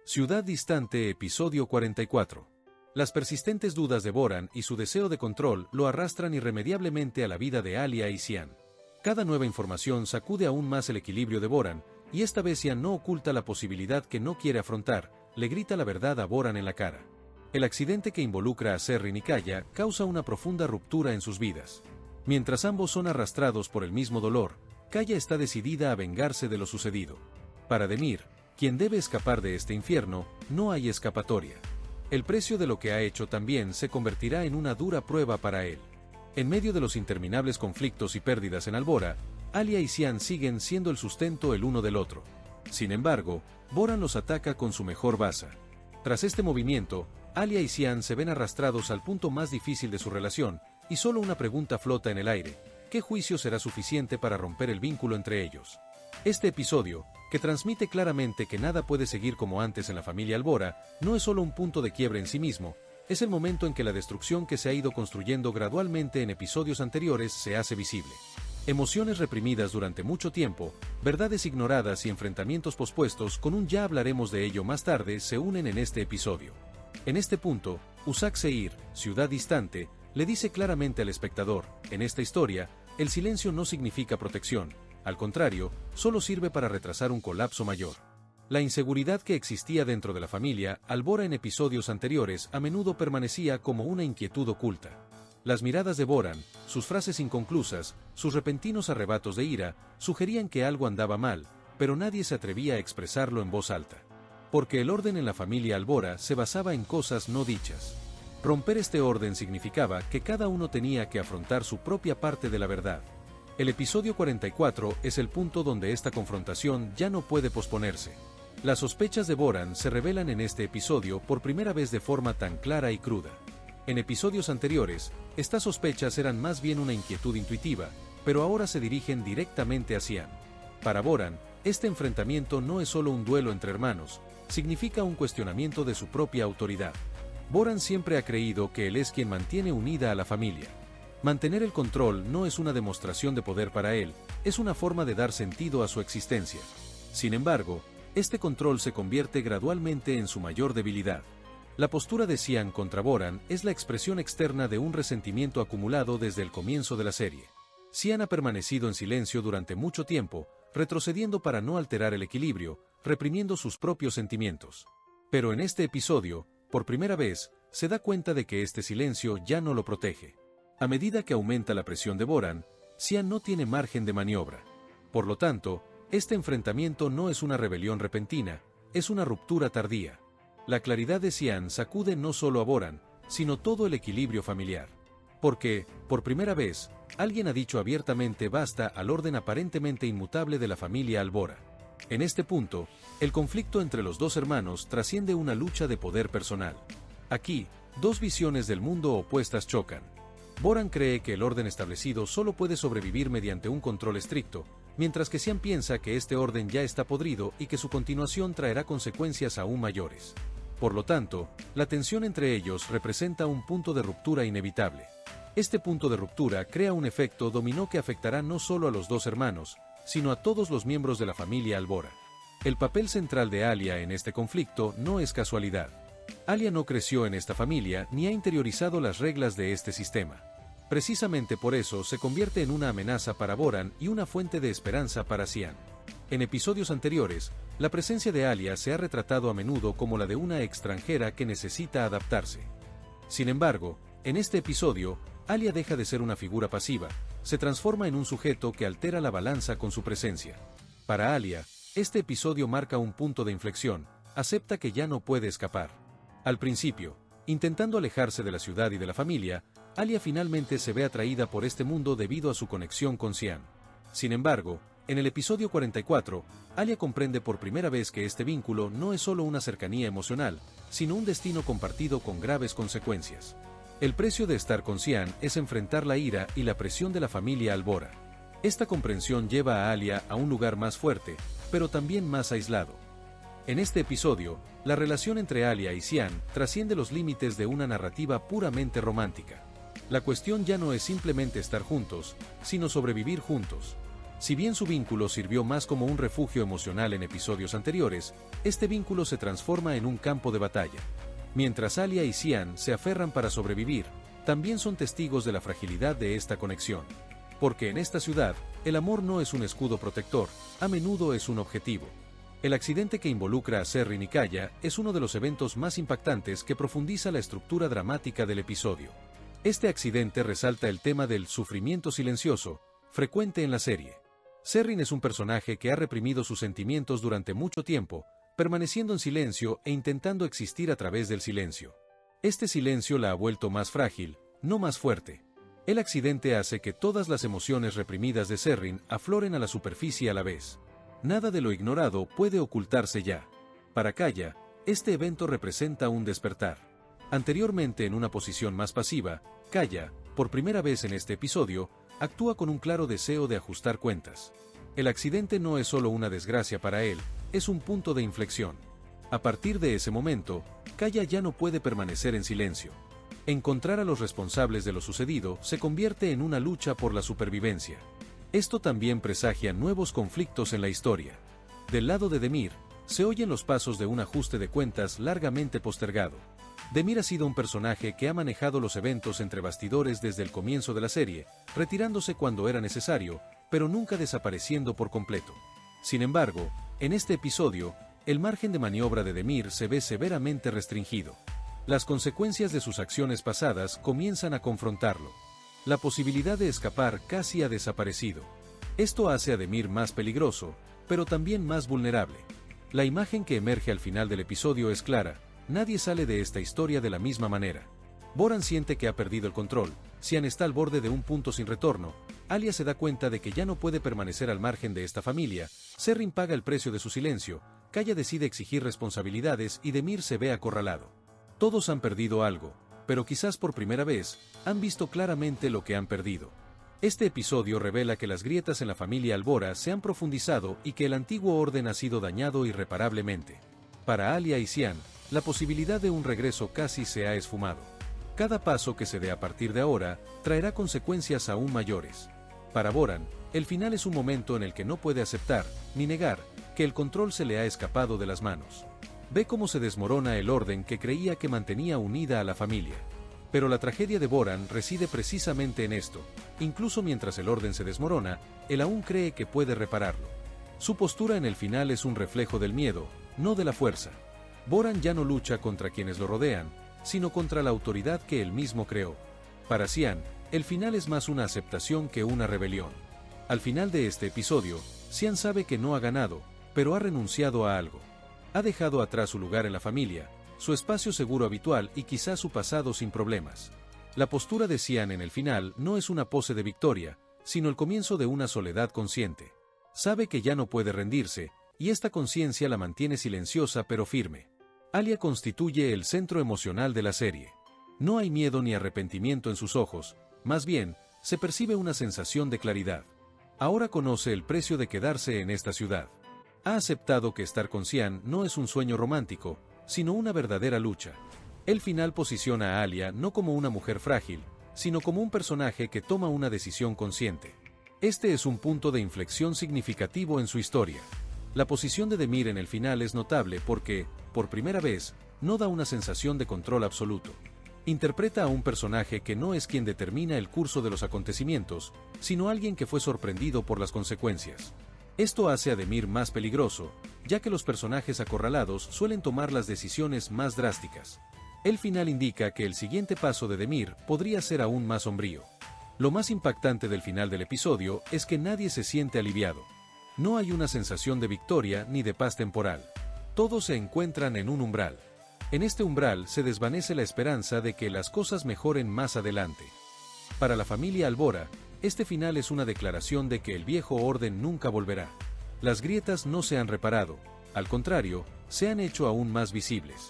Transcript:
Ciudad distante, episodio 44. Las persistentes dudas de Boran y su deseo de control lo arrastran irremediablemente a la vida de Alia y Cian. Cada nueva información sacude aún más el equilibrio de Boran, y esta vez Cian no oculta la posibilidad que no quiere afrontar, le grita la verdad a Boran en la cara. El accidente que involucra a Serrin y Kaya causa una profunda ruptura en sus vidas. Mientras ambos son arrastrados por el mismo dolor, Kaya está decidida a vengarse de lo sucedido. Para Demir, quien debe escapar de este infierno, no hay escapatoria. El precio de lo que ha hecho también se convertirá en una dura prueba para él. En medio de los interminables conflictos y pérdidas en Albora, Alia y Cian siguen siendo el sustento el uno del otro. Sin embargo, Boran los ataca con su mejor baza. Tras este movimiento, Alia y Cian se ven arrastrados al punto más difícil de su relación, y solo una pregunta flota en el aire: ¿qué juicio será suficiente para romper el vínculo entre ellos? Este episodio, que transmite claramente que nada puede seguir como antes en la familia Albora, no es solo un punto de quiebre en sí mismo, es el momento en que la destrucción que se ha ido construyendo gradualmente en episodios anteriores se hace visible. Emociones reprimidas durante mucho tiempo, verdades ignoradas y enfrentamientos pospuestos con un ya hablaremos de ello más tarde se unen en este episodio. En este punto, Usak Seir, Ciudad distante, le dice claramente al espectador: en esta historia, el silencio no significa protección. Al contrario, solo sirve para retrasar un colapso mayor. La inseguridad que existía dentro de la familia Albora en episodios anteriores a menudo permanecía como una inquietud oculta. Las miradas de Boran, sus frases inconclusas, sus repentinos arrebatos de ira, sugerían que algo andaba mal, pero nadie se atrevía a expresarlo en voz alta. Porque el orden en la familia Albora se basaba en cosas no dichas. Romper este orden significaba que cada uno tenía que afrontar su propia parte de la verdad. El episodio 44 es el punto donde esta confrontación ya no puede posponerse. Las sospechas de Boran se revelan en este episodio por primera vez de forma tan clara y cruda. En episodios anteriores, estas sospechas eran más bien una inquietud intuitiva, pero ahora se dirigen directamente a Cian. Para Boran, este enfrentamiento no es solo un duelo entre hermanos, significa un cuestionamiento de su propia autoridad. Boran siempre ha creído que él es quien mantiene unida a la familia. Mantener el control no es una demostración de poder para él, es una forma de dar sentido a su existencia. Sin embargo, este control se convierte gradualmente en su mayor debilidad. La postura de Cian contra Boran es la expresión externa de un resentimiento acumulado desde el comienzo de la serie. Cian ha permanecido en silencio durante mucho tiempo, retrocediendo para no alterar el equilibrio, reprimiendo sus propios sentimientos. Pero en este episodio, por primera vez, se da cuenta de que este silencio ya no lo protege. A medida que aumenta la presión de Boran, Cian no tiene margen de maniobra. Por lo tanto, este enfrentamiento no es una rebelión repentina, es una ruptura tardía. La claridad de Cian sacude no solo a Boran, sino todo el equilibrio familiar. Porque, por primera vez, alguien ha dicho abiertamente basta al orden aparentemente inmutable de la familia Albora. En este punto, el conflicto entre los dos hermanos trasciende una lucha de poder personal. Aquí, dos visiones del mundo opuestas chocan. Boran cree que el orden establecido solo puede sobrevivir mediante un control estricto, mientras que Cian piensa que este orden ya está podrido y que su continuación traerá consecuencias aún mayores. Por lo tanto, la tensión entre ellos representa un punto de ruptura inevitable. Este punto de ruptura crea un efecto dominó que afectará no solo a los dos hermanos, sino a todos los miembros de la familia Albora. El papel central de Alia en este conflicto no es casualidad. Alia no creció en esta familia ni ha interiorizado las reglas de este sistema. Precisamente por eso se convierte en una amenaza para Boran y una fuente de esperanza para Cian. En episodios anteriores, la presencia de Alia se ha retratado a menudo como la de una extranjera que necesita adaptarse. Sin embargo, en este episodio, Alia deja de ser una figura pasiva, se transforma en un sujeto que altera la balanza con su presencia. Para Alia, este episodio marca un punto de inflexión, acepta que ya no puede escapar. Al principio, intentando alejarse de la ciudad y de la familia, Alia finalmente se ve atraída por este mundo debido a su conexión con Cian. Sin embargo, en el episodio 44, Alia comprende por primera vez que este vínculo no es solo una cercanía emocional, sino un destino compartido con graves consecuencias. El precio de estar con Cian es enfrentar la ira y la presión de la familia Albora. Esta comprensión lleva a Alia a un lugar más fuerte, pero también más aislado. En este episodio, la relación entre Alia y Cian trasciende los límites de una narrativa puramente romántica. La cuestión ya no es simplemente estar juntos, sino sobrevivir juntos. Si bien su vínculo sirvió más como un refugio emocional en episodios anteriores, este vínculo se transforma en un campo de batalla. Mientras Alia y Xian se aferran para sobrevivir, también son testigos de la fragilidad de esta conexión. Porque en esta ciudad, el amor no es un escudo protector, a menudo es un objetivo. El accidente que involucra a Serrin y Kaya es uno de los eventos más impactantes que profundiza la estructura dramática del episodio. Este accidente resalta el tema del sufrimiento silencioso, frecuente en la serie. Serrin es un personaje que ha reprimido sus sentimientos durante mucho tiempo, permaneciendo en silencio e intentando existir a través del silencio. Este silencio la ha vuelto más frágil, no más fuerte. El accidente hace que todas las emociones reprimidas de Serrin afloren a la superficie a la vez. Nada de lo ignorado puede ocultarse ya. Para Kaya, este evento representa un despertar. Anteriormente en una posición más pasiva, Kaya, por primera vez en este episodio, actúa con un claro deseo de ajustar cuentas. El accidente no es solo una desgracia para él, es un punto de inflexión. A partir de ese momento, Kaya ya no puede permanecer en silencio. Encontrar a los responsables de lo sucedido se convierte en una lucha por la supervivencia. Esto también presagia nuevos conflictos en la historia. Del lado de Demir, se oyen los pasos de un ajuste de cuentas largamente postergado. Demir ha sido un personaje que ha manejado los eventos entre bastidores desde el comienzo de la serie, retirándose cuando era necesario, pero nunca desapareciendo por completo. Sin embargo, en este episodio, el margen de maniobra de Demir se ve severamente restringido. Las consecuencias de sus acciones pasadas comienzan a confrontarlo. La posibilidad de escapar casi ha desaparecido. Esto hace a Demir más peligroso, pero también más vulnerable. La imagen que emerge al final del episodio es clara: nadie sale de esta historia de la misma manera. Boran siente que ha perdido el control, Xian está al borde de un punto sin retorno, Alia se da cuenta de que ya no puede permanecer al margen de esta familia, Serrin paga el precio de su silencio, Kaya decide exigir responsabilidades y Demir se ve acorralado. Todos han perdido algo, pero quizás por primera vez, han visto claramente lo que han perdido. Este episodio revela que las grietas en la familia Albora se han profundizado y que el antiguo orden ha sido dañado irreparablemente. Para Alia y Xian, la posibilidad de un regreso casi se ha esfumado. Cada paso que se dé a partir de ahora, traerá consecuencias aún mayores. Para Boran, el final es un momento en el que no puede aceptar, ni negar, que el control se le ha escapado de las manos. Ve cómo se desmorona el orden que creía que mantenía unida a la familia. Pero la tragedia de Boran reside precisamente en esto. Incluso mientras el orden se desmorona, él aún cree que puede repararlo. Su postura en el final es un reflejo del miedo, no de la fuerza. Boran ya no lucha contra quienes lo rodean, sino contra la autoridad que él mismo creó. Para Xian, el final es más una aceptación que una rebelión. Al final de este episodio, Xian sabe que no ha ganado, pero ha renunciado a algo. Ha dejado atrás su lugar en la familia, su espacio seguro habitual y quizás su pasado sin problemas. La postura de Xian en el final no es una pose de victoria, sino el comienzo de una soledad consciente. Sabe que ya no puede rendirse, y esta conciencia la mantiene silenciosa pero firme. Alia constituye el centro emocional de la serie. No hay miedo ni arrepentimiento en sus ojos, más bien, se percibe una sensación de claridad. Ahora conoce el precio de quedarse en esta ciudad. Ha aceptado que estar con Xian no es un sueño romántico, sino una verdadera lucha. El final posiciona a Alia no como una mujer frágil, sino como un personaje que toma una decisión consciente. Este es un punto de inflexión significativo en su historia. La posición de Demir en el final es notable porque, por primera vez, no da una sensación de control absoluto. Interpreta a un personaje que no es quien determina el curso de los acontecimientos, sino alguien que fue sorprendido por las consecuencias. Esto hace a Demir más peligroso, ya que los personajes acorralados suelen tomar las decisiones más drásticas. El final indica que el siguiente paso de Demir podría ser aún más sombrío. Lo más impactante del final del episodio es que nadie se siente aliviado. No hay una sensación de victoria ni de paz temporal. Todos se encuentran en un umbral. En este umbral se desvanece la esperanza de que las cosas mejoren más adelante. Para la familia Albora, este final es una declaración de que el viejo orden nunca volverá. Las grietas no se han reparado, al contrario, se han hecho aún más visibles.